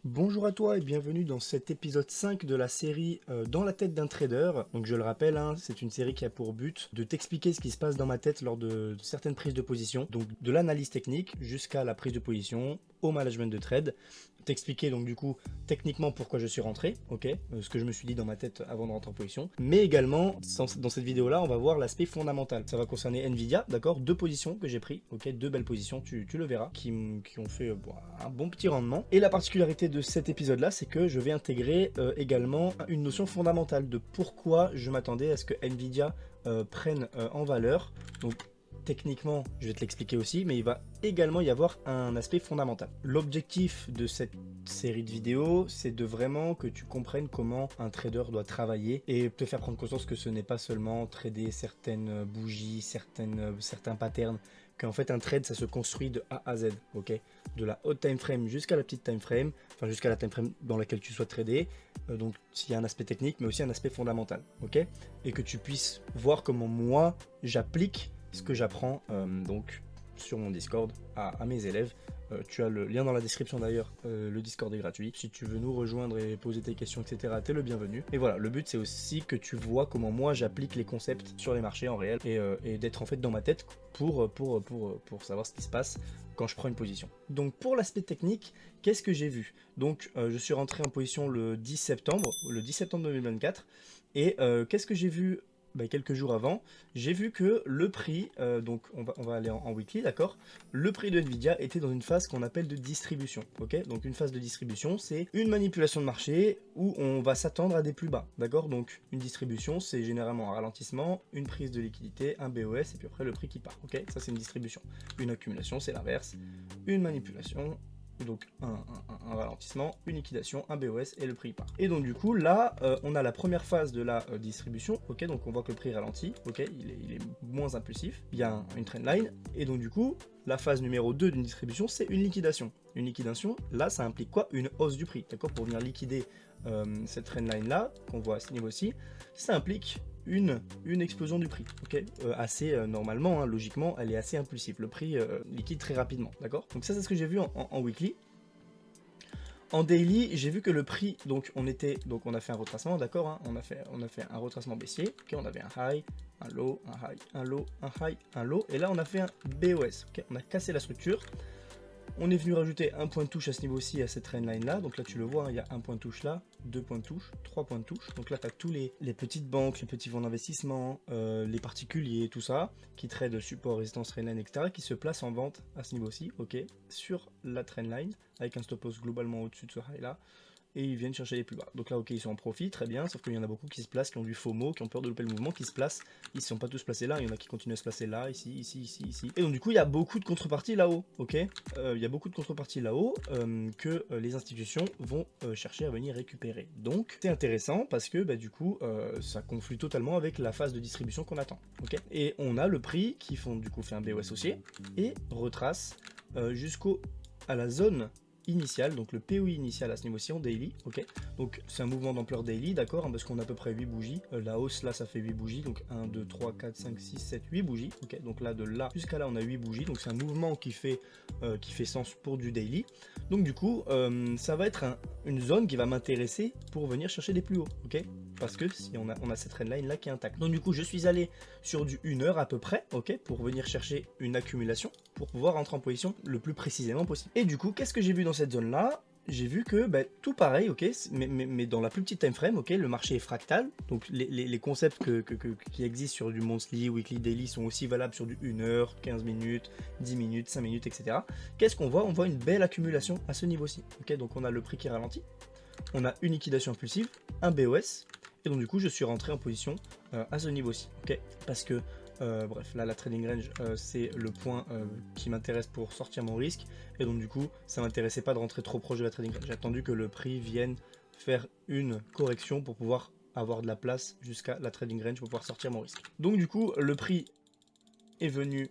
Bonjour à toi et bienvenue dans cet épisode 5 de la série Dans la tête d'un trader. Donc je le rappelle, hein, c'est une série qui a pour but de t'expliquer ce qui se passe dans ma tête lors de certaines prises de position. Donc de l'analyse technique jusqu'à la prise de position, au management de trade. T'expliquer donc du coup techniquement pourquoi je suis rentré, ok, ce que je me suis dit dans ma tête avant de rentrer en position. Mais également, dans cette vidéo là, on va voir l'aspect fondamental. Ça va concerner Nvidia, d'accord, deux positions que j'ai pris, ok, deux belles positions, tu le verras, qui ont fait un bon petit rendement. Et la particularité de cet épisode là, c'est que je vais intégrer également une notion fondamentale de pourquoi je m'attendais à ce que Nvidia prenne en valeur. Donc techniquement, je vais te l'expliquer aussi, mais il va également y avoir un aspect fondamental. L'objectif de cette série de vidéos, c'est de vraiment que tu comprennes comment un trader doit travailler et te faire prendre conscience que ce n'est pas seulement trader certaines bougies, certains patterns, qu'en fait un trade ça se construit de A à Z, ok, de la haute time frame jusqu'à la petite time frame, enfin jusqu'à la time frame dans laquelle tu souhaites trader, donc s'il y a un aspect technique mais aussi un aspect fondamental, ok, et que tu puisses voir comment moi j'applique ce que j'apprends donc sur mon Discord à mes élèves. Tu as le lien dans la description d'ailleurs, le Discord est gratuit. Si tu veux nous rejoindre et poser tes questions, etc., t'es le bienvenu. Et voilà, le but c'est aussi que tu vois comment moi j'applique les concepts sur les marchés en réel et d'être en fait dans ma tête pour savoir ce qui se passe quand je prends une position. Donc pour l'aspect technique, qu'est-ce que j'ai vu? Donc je suis rentré en position le 10 septembre 2024 et qu'est-ce que j'ai vu? Quelques jours avant, j'ai vu que le prix, donc on va aller en weekly, d'accord, le prix de Nvidia était dans une phase qu'on appelle de distribution, ok. Donc une phase de distribution, c'est une manipulation de marché où on va s'attendre à des plus bas, d'accord. Donc une distribution, c'est généralement un ralentissement, une prise de liquidité, un BOS, et puis après le prix qui part, ok. Ça c'est une distribution. Une accumulation, c'est l'inverse, une manipulation, donc un ralentissement, une liquidation, un BOS et le prix part. Et donc du coup là on a la première phase de la distribution, ok, donc on voit que le prix ralentit, ok, il est moins impulsif, il y a une trendline, et donc du coup la phase numéro 2 d'une distribution c'est une liquidation. Une liquidation, là ça implique quoi? Une hausse du prix, d'accord, pour venir liquider cette trendline là qu'on voit à ce niveau-ci, ça implique une explosion du prix, ok, assez normalement, hein, logiquement, elle est assez impulsive, le prix liquide très rapidement, d'accord. Donc ça c'est ce que j'ai vu en weekly. En daily, j'ai vu que le prix, donc on a fait un retracement, d'accord, hein, on a fait un retracement baissier, ok, on avait un high, un low, un high, un low, un high, un low, et là on a fait un BOS, ok, on a cassé la structure. On est venu rajouter un point de touche à ce niveau-ci, à cette trendline là. Donc là, tu le vois, hein, il y a un point de touche là, deux points de touche, trois points de touche. Donc là, tu as tous les petites banques, les petits fonds d'investissement, les particuliers, tout ça, qui tradent support, résistance, trendline, etc., qui se placent en vente à ce niveau-ci, ok, sur la trendline, avec un stop loss globalement au-dessus de ce high là. Et ils viennent chercher les plus bas. Donc là, ok, ils sont en profit, très bien, sauf qu'il y en a beaucoup qui se placent, qui ont du FOMO, qui ont peur de louper le mouvement, qui se placent. Ils ne sont pas tous placés là, il y en a qui continuent à se placer là, ici, ici, ici, ici. Et donc du coup, il y a beaucoup de contreparties là-haut, ok. Il y a beaucoup de contreparties là-haut que les institutions vont chercher à venir récupérer. Donc c'est intéressant parce que du coup, ça conflue totalement avec la phase de distribution qu'on attend, ok. Et on a le prix qui fait un BO associé et retrace à la zone initial, donc le POI initial à ce niveau-ci en daily, ok. Donc c'est un mouvement d'ampleur daily, d'accord, hein, parce qu'on a à peu près 8 bougies. La hausse là, ça fait 8 bougies, donc 1, 2, 3, 4, 5, 6, 7, 8 bougies, ok. Donc là, de là jusqu'à là, on a 8 bougies, donc c'est un mouvement qui fait sens pour du daily. Donc du coup, ça va être une zone qui va m'intéresser pour venir chercher des plus hauts, ok. Parce que si on a cette trendline là qui est intacte. Donc du coup, je suis allé sur du 1 heure à peu près, ok, pour venir chercher une accumulation, pour pouvoir rentrer en position le plus précisément possible. Et du coup, qu'est-ce que j'ai vu dans cette zone là? J'ai vu que tout pareil, ok, mais dans la plus petite time frame, ok, le marché est fractal, donc les concepts qui existent sur du monthly, weekly, daily sont aussi valables sur du 1 heure, 15 minutes, 10 minutes, 5 minutes, etc. Qu'est-ce qu'on voit? On voit une belle accumulation à ce niveau-ci, ok, donc on a le prix qui ralentit, on a une liquidation impulsive, un BOS, et donc du coup je suis rentré en position à ce niveau-ci, ok, parce que bref, là la trading range c'est le point qui m'intéresse pour sortir mon risque, et donc du coup ça m'intéressait pas de rentrer trop proche de la trading range. J'ai attendu que le prix vienne faire une correction pour pouvoir avoir de la place jusqu'à la trading range pour pouvoir sortir mon risque. Donc du coup le prix est venu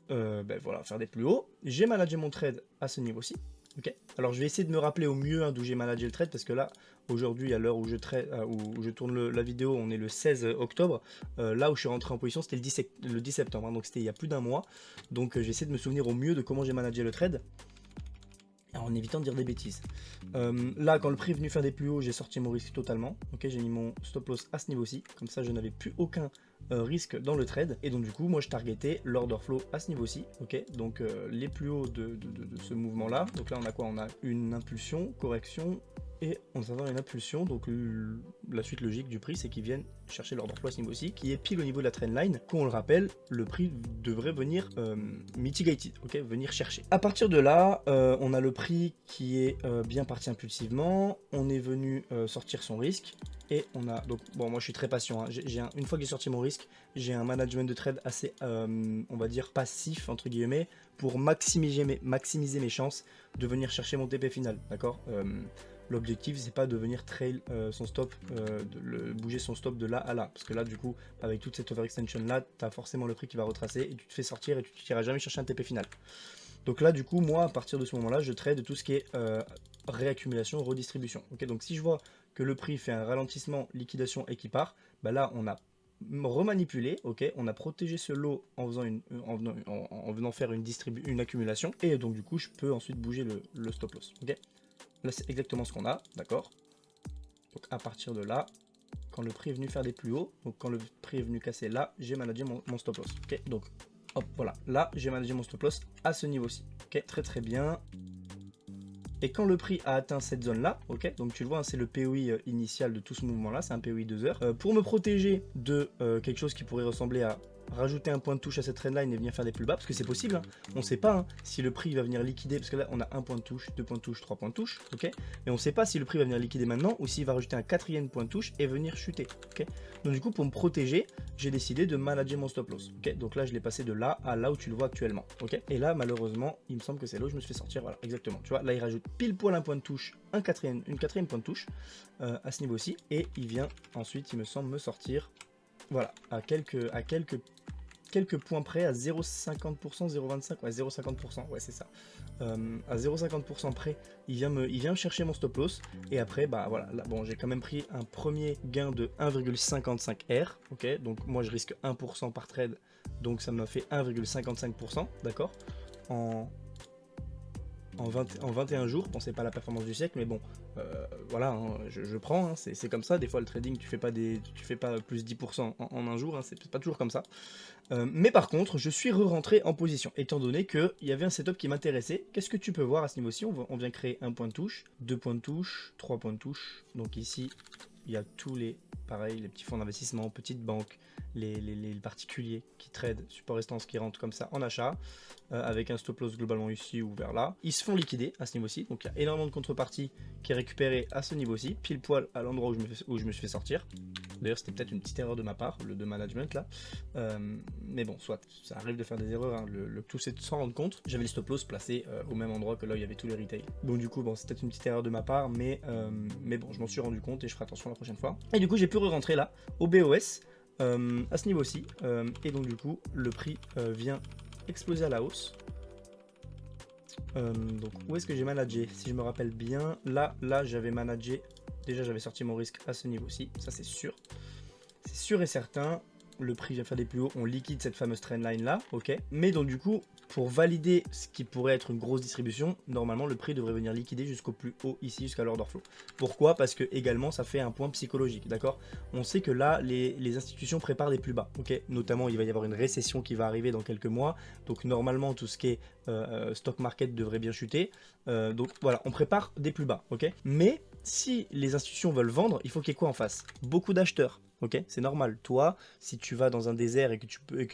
voilà, faire des plus hauts. J'ai managé mon trade à ce niveau-ci. Ok. Alors je vais essayer de me rappeler au mieux d'où j'ai managé le trade, parce que là aujourd'hui à l'heure où je tourne la vidéo, on est le 16 octobre. Là où je suis rentré en position c'était le 10 septembre, hein, donc c'était il y a plus d'un mois. Donc j'essaie de me souvenir au mieux de comment j'ai managé le trade. en évitant de dire des bêtises. Là, quand le prix est venu faire des plus hauts, j'ai sorti mon risque totalement. Ok, j'ai mis mon stop loss à ce niveau-ci. Comme ça, je n'avais plus aucun risque dans le trade. Et donc, du coup, moi, je targetais l'order flow à ce niveau-ci. Ok, donc les plus hauts de ce mouvement-là. Donc là, on a quoi? On a une impulsion, correction. Et on va avoir une impulsion, donc la suite logique du prix, c'est qu'ils viennent chercher l'order flow à ce niveau-ci, qui est pile au niveau de la trendline. Qu'on le rappelle, le prix devrait venir mitigated, ok, venir chercher. À partir de là, on a le prix qui est bien parti impulsivement. On est venu sortir son risque. Et on a, donc bon, moi je suis très patient, hein. Une fois que j'ai sorti mon risque, j'ai un management de trade assez, on va dire, passif, entre guillemets, pour maximiser mes chances de venir chercher mon TP final, d'accord. L'objectif, c'est pas de venir trail son stop, bouger son stop de là à là. Parce que là, du coup, avec toute cette overextension là, tu as forcément le prix qui va retracer et tu te fais sortir et tu n'iras jamais chercher un TP final. Donc là, du coup, moi, à partir de ce moment-là, je trade tout ce qui est réaccumulation, redistribution. Okay, donc si je vois que le prix fait un ralentissement, liquidation et qui part, bah là, on a remanipulé, ok, on a protégé ce lot en venant faire une accumulation. Et donc, du coup, je peux ensuite bouger le stop loss. Okay. Là, c'est exactement ce qu'on a, d'accord. Donc, à partir de là, quand le prix est venu faire des plus hauts, donc quand le prix est venu casser là, j'ai managé mon stop loss. Ok, donc, hop, voilà. Là, j'ai managé mon stop loss à ce niveau-ci. Ok, très très bien. Et quand le prix a atteint cette zone-là, ok, donc tu le vois, hein, c'est le POI initial de tout ce mouvement-là, c'est un POI 2 heures. Pour me protéger de quelque chose qui pourrait ressembler à rajouter un point de touche à cette trendline et venir faire des plus bas, parce que c'est possible, hein. On ne sait pas hein, si le prix va venir liquider, parce que là on a un point de touche, 2 points de touche, 3 points de touche, ok, et on ne sait pas si le prix va venir liquider maintenant ou s'il va rajouter un 4e point de touche et venir chuter, ok. Donc du coup, pour me protéger, j'ai décidé de manager mon stop loss, ok. Donc là je l'ai passé de là à là où tu le vois actuellement, ok. Et là malheureusement, il me semble que c'est là où je me suis fait sortir, voilà, exactement, tu vois, là il rajoute pile poil un point de touche, une quatrième point de touche à ce niveau-ci, et il vient ensuite, il me semble, me sortir, voilà, à quelques points près, à 0,50%, 0,25%, ouais, 0,50%, ouais, c'est ça. À 0,50% près, il vient me chercher mon stop loss. Et après, bah voilà, là, bon, j'ai quand même pris un premier gain de 1,55 R. Ok, donc moi je risque 1% par trade, donc ça m'a fait 1,55%, d'accord, en 21 jours. Bon, c'est pas la performance du siècle, mais bon, voilà, hein, je prends, hein, c'est comme ça. Des fois, le trading, tu fais pas plus 10% en un jour, hein, c'est pas toujours comme ça. Mais par contre, je suis re-rentré en position, étant donné qu'il y avait un setup qui m'intéressait. Qu'est-ce que tu peux voir à ce niveau-ci? On vient créer un point de touche, 2 points de touche, 3 points de touche. Donc ici, il y a tous les petits fonds d'investissement, petites banques, les particuliers qui tradent support restance qui rentrent comme ça en achat, avec un stop loss globalement ici ou vers là. Ils se font liquider à ce niveau-ci, donc il y a énormément de contrepartie qui est récupérée à ce niveau-ci, pile poil à l'endroit où je me suis fait sortir. D'ailleurs, c'était peut-être une petite erreur de ma part, le de management là. Mais bon, soit, ça arrive de faire des erreurs, hein. Le tout c'est de s'en rendre compte. J'avais le stop loss placé au même endroit que là où il y avait tous les retails. Donc du coup, bon, c'est peut-être une petite erreur de ma part, mais bon, je m'en suis rendu compte et je ferai attention la prochaine fois. Et du coup, j'ai pu re-rentrer là, au BOS, à ce niveau-ci. Et donc du coup, le prix vient exploser à la hausse. Donc où est-ce que j'ai managé? Si je me rappelle bien, là j'avais managé, déjà j'avais sorti mon risque à ce niveau-ci, ça c'est sûr et certain. Le prix vient faire des plus hauts, on liquide cette fameuse trendline là, ok. Mais donc du coup, pour valider ce qui pourrait être une grosse distribution, normalement le prix devrait venir liquider jusqu'au plus haut ici, jusqu'à l'order flow. Pourquoi? Parce que également ça fait un point psychologique, d'accord. On sait que là, les institutions préparent des plus bas, ok. Notamment, il va y avoir une récession qui va arriver dans quelques mois, donc normalement tout ce qui est stock market devrait bien chuter. Donc voilà, on prépare des plus bas, ok. Mais si les institutions veulent vendre, il faut qu'il y ait quoi en face? Beaucoup d'acheteurs. Ok, c'est normal. Toi, si tu vas dans un désert et que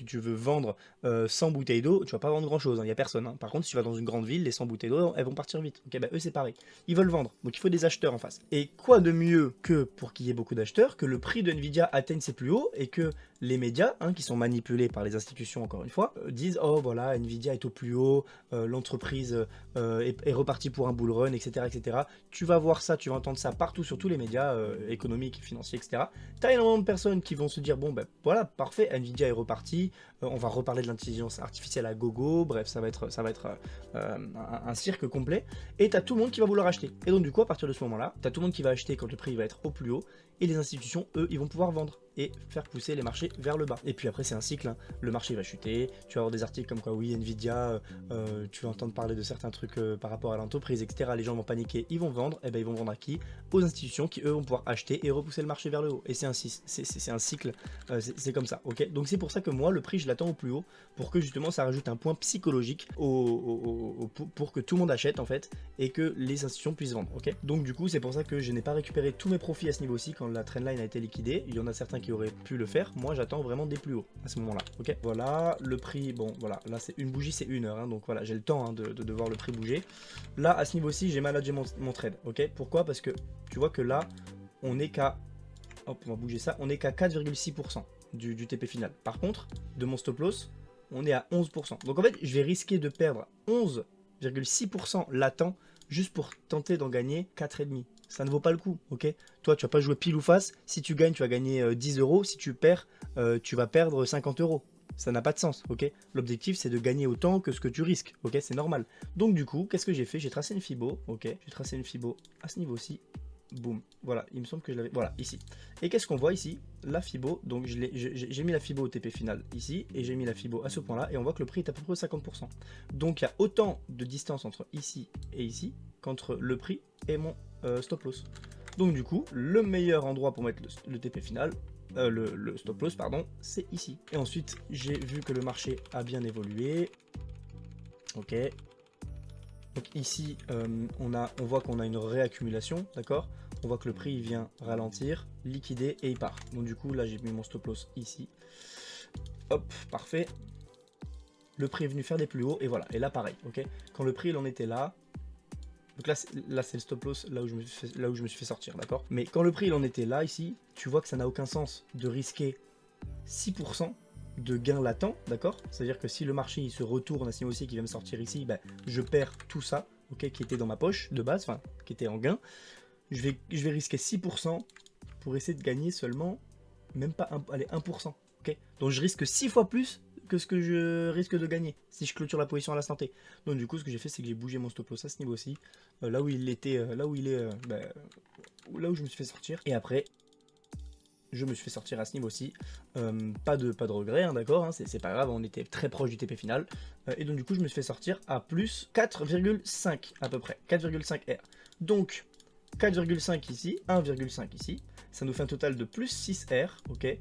tu veux vendre 100 bouteilles d'eau, tu vas pas vendre grand chose, il n'y a personne, hein. Par contre, si tu vas dans une grande ville, les 100 bouteilles d'eau, elles vont partir vite. Ok, bah eux c'est pareil. Ils veulent vendre, donc il faut des acheteurs en face. Et quoi de mieux que pour qu'il y ait beaucoup d'acheteurs, que le prix de Nvidia atteigne ses plus hauts et que les médias, hein, qui sont manipulés par les institutions encore une fois, disent oh voilà, Nvidia est au plus haut, l'entreprise est repartie pour un bull run, etc., etc. Tu vas voir ça, tu vas entendre ça partout sur tous les médias économiques, financiers, etc. T'as énormément de personnes qui vont se dire bon ben voilà, parfait, Nvidia est reparti, on va reparler de l'intelligence artificielle à gogo, bref ça va être un cirque complet, et t'as tout le monde qui va vouloir acheter. Et donc du coup à partir de ce moment là, t'as tout le monde qui va acheter quand le prix va être au plus haut, et les institutions eux ils vont pouvoir vendre. et faire pousser les marchés vers le bas. Et puis après c'est un cycle, hein. Le marché va chuter, tu vas avoir des articles comme quoi oui Nvidia, tu vas entendre parler de certains trucs par rapport à l'entreprise, etc. Les gens vont paniquer, ils vont vendre, et ben ils vont vendre à qui? Aux institutions qui eux vont pouvoir acheter et repousser le marché vers le haut. Et c'est un cycle, c'est comme ça, ok? Donc c'est pour ça que moi le prix je l'attends au plus haut, pour que justement ça rajoute un point psychologique pour que tout le monde achète en fait, et que les institutions puissent vendre, ok? Donc du coup c'est pour ça que je n'ai pas récupéré tous mes profits à ce niveau-ci quand la trendline a été liquidée. Il y en a certains qui auraient pu le faire, moi j'attends vraiment des plus hauts à ce moment-là, ok? Voilà, le prix, bon voilà, là c'est une bougie, c'est 1 heure, hein, donc voilà, j'ai le temps hein, de voir le prix bouger. Là à ce niveau-ci j'ai managé mon trade, ok? Pourquoi? Parce que tu vois que là on est qu'à, hop on va bouger ça, on est qu'à 4,6% du TP final. Par contre, de mon stop loss, on est à 11%. Donc en fait, je vais risquer de perdre 11,6% latent juste pour tenter d'en gagner 4,5. Ça ne vaut pas le coup, ok? Toi, tu vas pas jouer pile ou face. Si tu gagnes, tu vas gagner 10 euros. Si tu perds, tu vas perdre 50 euros. Ça n'a pas de sens, ok? L'objectif, c'est de gagner autant que ce que tu risques, ok? C'est normal. Donc du coup, qu'est-ce que j'ai fait? J'ai tracé une Fibo, ok? J'ai tracé une Fibo à ce niveau-ci. Boum, voilà, il me semble que je l'avais, voilà, ici. Et qu'est-ce qu'on voit ici? La Fibo, donc j'ai mis la Fibo au TP final ici, et j'ai mis la Fibo à ce point-là, et on voit que le prix est à peu près 50%. Donc il y a autant de distance entre ici et ici, qu'entre le prix et mon stop loss. Donc du coup, le meilleur endroit pour mettre le TP final, le stop loss, pardon, c'est ici. Et ensuite, j'ai vu que le marché a bien évolué. Ok. Donc ici, on voit qu'on a une réaccumulation, d'accord? On voit que le prix il vient ralentir, liquider et il part. Donc du coup, là j'ai mis mon stop loss ici. Hop, parfait. Le prix est venu faire des plus hauts et voilà. Et là pareil, ok? Quand le prix il en était là, donc là c'est le stop loss là où je me suis fait sortir, d'accord? Mais quand le prix il en était là ici, tu vois que ça n'a aucun sens de risquer 6% de gain latent, d'accord? C'est-à-dire que si le marché il se retourne à ce niveau-ci qui vient me sortir ici, ben, je perds tout ça, ok, qui était dans ma poche de base, enfin qui était en gain. Je vais risquer 6% pour essayer de gagner seulement, même pas allez, 1%, ok? Donc je risque 6 fois plus que ce que je risque de gagner si je clôture la position à l'instant T. Donc du coup ce que j'ai fait c'est que j'ai bougé mon stop loss à ce niveau-ci, là où il était, là où il est, là où je me suis fait sortir, et après je me suis fait sortir à ce niveau-ci, pas de regret, hein, d'accord, hein, c'est pas grave, on était très proche du TP final, et donc du coup je me suis fait sortir à plus 4,5 à peu près, 4,5 R. Donc 4,5 ici, 1,5 ici, ça nous fait un total de plus 6 R, ok,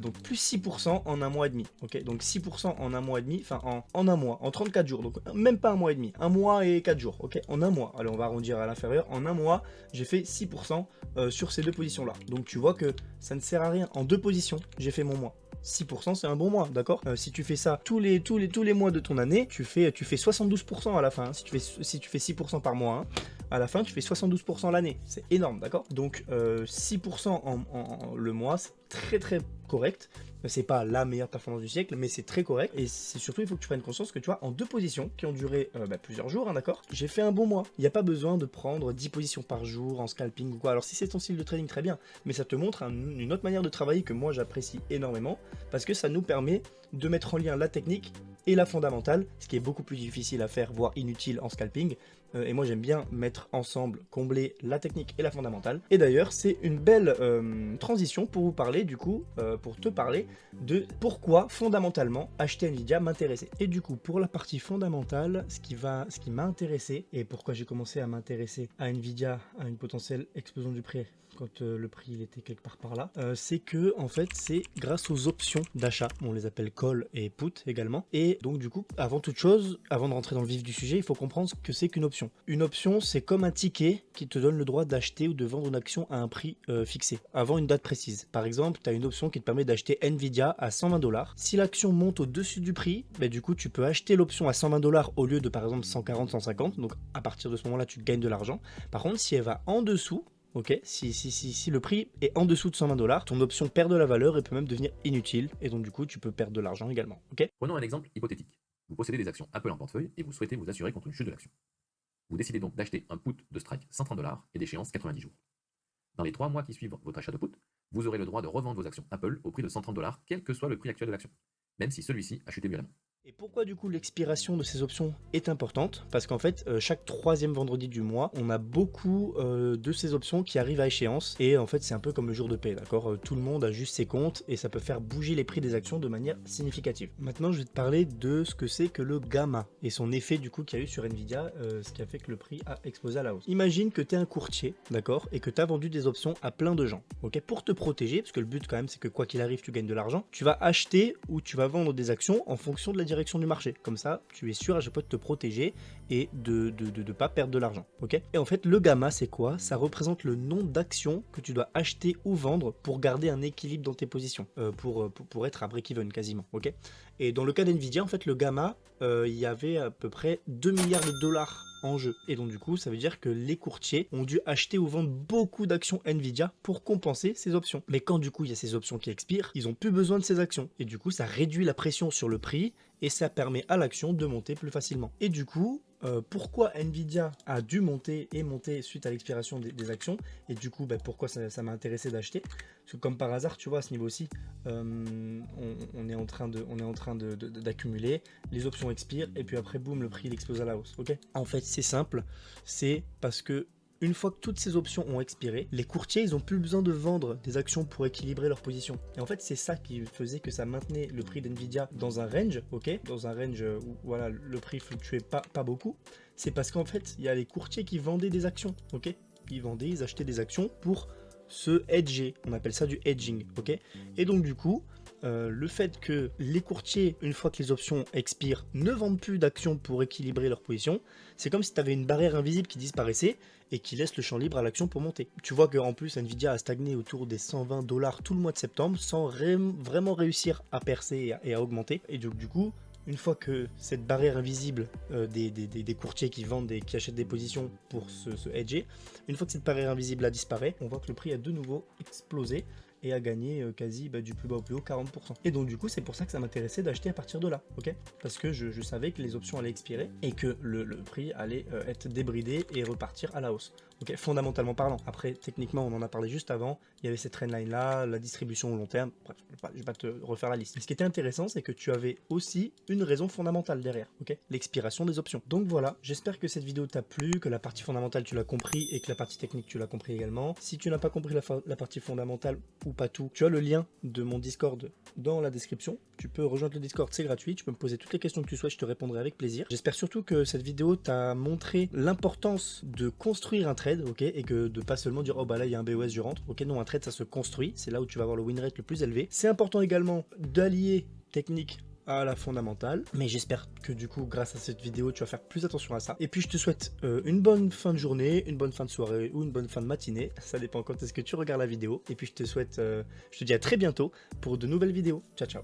donc plus 6% en un mois et demi, ok, donc 6% en un mois et demi, enfin en un mois, en 34 jours, donc même pas un mois et demi, un mois et 4 jours, ok, en un mois, allez on va arrondir à l'inférieur, en un mois j'ai fait 6% sur ces deux positions là, donc tu vois que ça ne sert à rien, en deux positions j'ai fait mon mois. 6% c'est un bon mois, d'accord, si tu fais ça tous les mois de ton année, tu fais 72% à la fin, hein, si tu fais 6% par mois, hein, à la fin tu fais 72% l'année, c'est énorme, d'accord. Donc 6% en le mois, c'est très très correct. C'est pas la meilleure performance du siècle, mais c'est très correct. Et c'est surtout, il faut que tu prennes conscience que tu vois, en deux positions qui ont duré plusieurs jours, hein, d'accord, j'ai fait un bon mois. Il n'y a pas besoin de prendre 10 positions par jour en scalping ou quoi. Alors si c'est ton style de trading, très bien, mais ça te montre une autre manière de travailler que moi j'apprécie énormément, parce que ça nous permet de mettre en lien la technique et la fondamentale, ce qui est beaucoup plus difficile à faire, voire inutile en scalping. Et moi j'aime bien mettre ensemble, combler la technique et la fondamentale. Et d'ailleurs c'est une belle transition pour vous parler du coup, pour te parler de pourquoi fondamentalement acheter Nvidia m'intéressait. Et du coup pour la partie fondamentale, ce qui m'a intéressé et pourquoi j'ai commencé à m'intéresser à Nvidia, à une potentielle explosion du prix quand le prix il était quelque part par là, c'est que en fait c'est grâce aux options d'achat, on les appelle call et put également, et donc du coup avant toute chose, avant de rentrer dans le vif du sujet, il faut comprendre ce que c'est qu'une option. Une option c'est comme un ticket qui te donne le droit d'acheter ou de vendre une action à un prix fixé, avant une date précise. Par exemple, tu as une option qui te permet d'acheter Nvidia à 120$, si l'action monte au-dessus du prix, bah, du coup tu peux acheter l'option à 120$ au lieu de par exemple 140, 150, donc à partir de ce moment là tu gagnes de l'argent. Par contre si elle va en dessous, ok, si le prix est en dessous de 120$, ton option perd de la valeur et peut même devenir inutile, et donc du coup tu peux perdre de l'argent également, ok. Prenons un exemple hypothétique. Vous possédez des actions Apple en portefeuille et vous souhaitez vous assurer contre une chute de l'action. Vous décidez donc d'acheter un put de strike 130$ et d'échéance 90 jours. Dans les 3 mois qui suivent votre achat de put, vous aurez le droit de revendre vos actions Apple au prix de 130$, quel que soit le prix actuel de l'action, même si celui-ci a chuté violemment. Et pourquoi du coup l'expiration de ces options est importante? Parce qu'en fait, chaque troisième vendredi du mois, on a beaucoup de ces options qui arrivent à échéance. Et en fait, c'est un peu comme le jour de paie, d'accord? Tout le monde a juste ses comptes et ça peut faire bouger les prix des actions de manière significative. Maintenant, je vais te parler de ce que c'est que le gamma et son effet du coup qu'il y a eu sur Nvidia, ce qui a fait que le prix a explosé à la hausse. Imagine que tu es un courtier, d'accord? Et que tu as vendu des options à plein de gens, ok? Pour te protéger, parce que le but quand même, c'est que quoi qu'il arrive, tu gagnes de l'argent, tu vas acheter ou tu vas vendre des actions en fonction de la direction du marché. Comme ça, tu es sûr à chaque fois de te protéger et de pas perdre de l'argent. Ok. Et en fait, le gamma, c'est quoi? Ça représente le nombre d'actions que tu dois acheter ou vendre pour garder un équilibre dans tes positions, pour être à break-even quasiment. Ok. Et dans le cas d'Nvidia, en fait, le gamma, il y avait à peu près 2 milliards de dollars en jeu. Et donc du coup, ça veut dire que les courtiers ont dû acheter ou vendre beaucoup d'actions Nvidia pour compenser ces options. Mais quand du coup, il y a ces options qui expirent, ils n'ont plus besoin de ces actions. Et du coup, ça réduit la pression sur le prix et ça permet à l'action de monter plus facilement. Et du coup, pourquoi Nvidia a dû monter et monter suite à l'expiration des actions, et du coup pourquoi ça m'a intéressé d'acheter, parce que comme par hasard, tu vois, à ce niveau-ci, on est en train d'accumuler, les options expirent et puis après boum, le prix il explose à la hausse. Ok. En fait, c'est simple, c'est parce que une fois que toutes ces options ont expiré, les courtiers, ils n'ont plus besoin de vendre des actions pour équilibrer leur position. Et en fait, c'est ça qui faisait que ça maintenait le prix d'Nvidia dans un range, ok, dans un range où voilà, le prix fluctuait pas beaucoup. C'est parce qu'en fait, il y a les courtiers qui vendaient des actions, ok. Ils achetaient des actions pour se hedger. On appelle ça du hedging, ok. Et donc du coup, le fait que les courtiers, une fois que les options expirent, ne vendent plus d'actions pour équilibrer leur position, c'est comme si tu avais une barrière invisible qui disparaissait et qui laisse le champ libre à l'action pour monter. Tu vois qu'en plus, Nvidia a stagné autour des 120 $ tout le mois de septembre sans vraiment réussir à percer et à augmenter. Et donc, du coup, une fois que cette barrière invisible des courtiers qui vendent et qui achètent des positions pour se hedger, une fois que cette barrière invisible a disparu, on voit que le prix a de nouveau explosé et a gagné quasi du plus bas au plus haut 40%. Et donc du coup, c'est pour ça que ça m'intéressait d'acheter à partir de là, ok? Parce que je savais que les options allaient expirer et que le prix allait être débridé et repartir à la hausse. Ok, fondamentalement parlant. Après, techniquement, on en a parlé juste avant. Il y avait cette trendline là, la distribution au long terme. Bref, je vais pas te refaire la liste. Mais ce qui était intéressant, c'est que tu avais aussi une raison fondamentale derrière. Ok, l'expiration des options. Donc voilà, j'espère que cette vidéo t'a plu, que la partie fondamentale tu l'as compris et que la partie technique tu l'as compris également. Si tu n'as pas compris la partie fondamentale ou pas tout, tu as le lien de mon Discord dans la description. Tu peux rejoindre le Discord, c'est gratuit. Tu peux me poser toutes les questions que tu souhaites, je te répondrai avec plaisir. J'espère surtout que cette vidéo t'a montré l'importance de construire un trade, ok, et que de pas seulement dire oh bah là il y a un BOS, je rentre. Ok, non, un trade ça se construit, c'est là où tu vas avoir le win rate le plus élevé. C'est important également d'allier technique à la fondamentale, mais j'espère que du coup grâce à cette vidéo tu vas faire plus attention à ça. Et puis je te souhaite une bonne fin de journée, une bonne fin de soirée ou une bonne fin de matinée, ça dépend quand est-ce que tu regardes la vidéo. Et puis je te souhaite, je te dis à très bientôt pour de nouvelles vidéos. Ciao ciao.